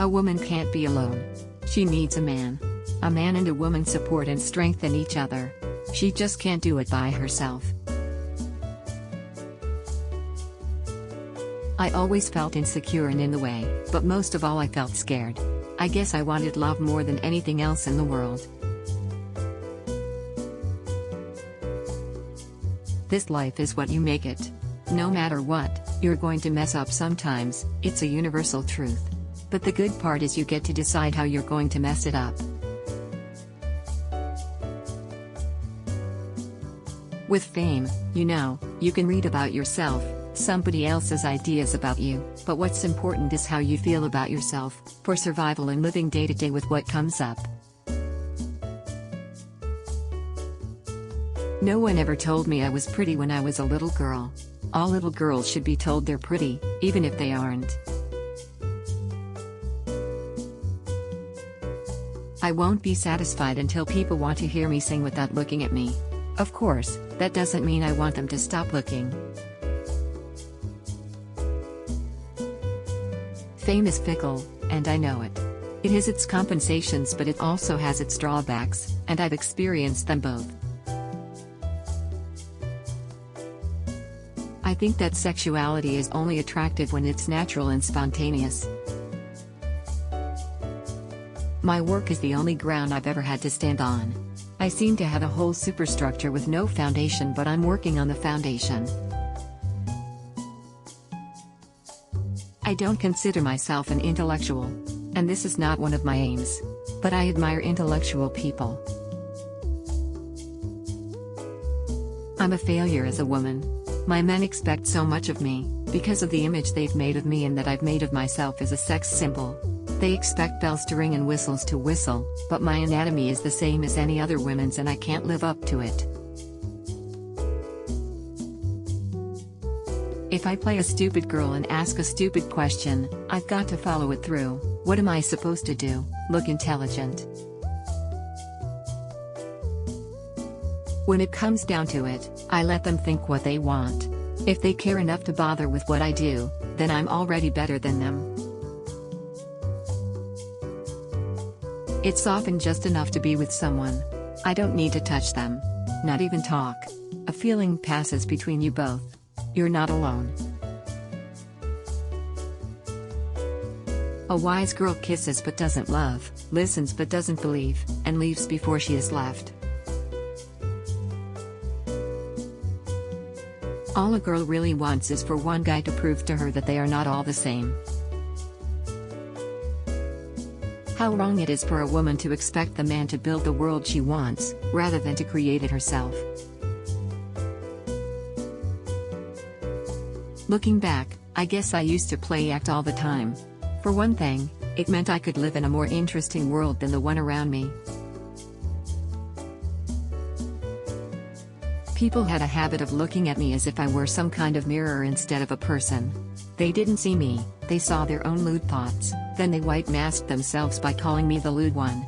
A woman can't be alone. She needs a man. A man and a woman support and strengthen each other. She just can't do it by herself. I always felt insecure and in the way, but most of all I felt scared. I guess I wanted love more than anything else in the world. This life is what you make it. No matter what, you're going to mess up sometimes, it's a universal truth. But the good part is you get to decide how you're going to mess it up. With fame, you can read about yourself, somebody else's ideas about you, but what's important is how you feel about yourself, for survival and living day to day with what comes up. No one ever told me I was pretty when I was a little girl. All little girls should be told they're pretty, even if they aren't. I won't be satisfied until people want to hear me sing without looking at me. Of course, that doesn't mean I want them to stop looking. Fame is fickle, and I know it. It has its compensations, but it also has its drawbacks, and I've experienced them both. I think that sexuality is only attractive when it's natural and spontaneous. My work is the only ground I've ever had to stand on. I seem to have a whole superstructure with no foundation, but I'm working on the foundation. I don't consider myself an intellectual. And this is not one of my aims. But I admire intellectual people. I'm a failure as a woman. My men expect so much of me, because of the image they've made of me and that I've made of myself as a sex symbol. They expect bells to ring and whistles to whistle, but my anatomy is the same as any other woman's and I can't live up to it. If I play a stupid girl and ask a stupid question, I've got to follow it through. What am I supposed to do? Look intelligent? When it comes down to it, I let them think what they want. If they care enough to bother with what I do, then I'm already better than them. It's often just enough to be with someone. I don't need to touch them. Not even talk. A feeling passes between you both. You're not alone. A wise girl kisses but doesn't love, listens but doesn't believe, and leaves before she is left. All a girl really wants is for one guy to prove to her that they are not all the same. How wrong it is for a woman to expect the man to build the world she wants, rather than to create it herself. Looking back, I guess I used to play act all the time. For one thing, it meant I could live in a more interesting world than the one around me. People had a habit of looking at me as if I were some kind of mirror instead of a person. They didn't see me, they saw their own lewd thoughts, then they white masked themselves by calling me the lewd one.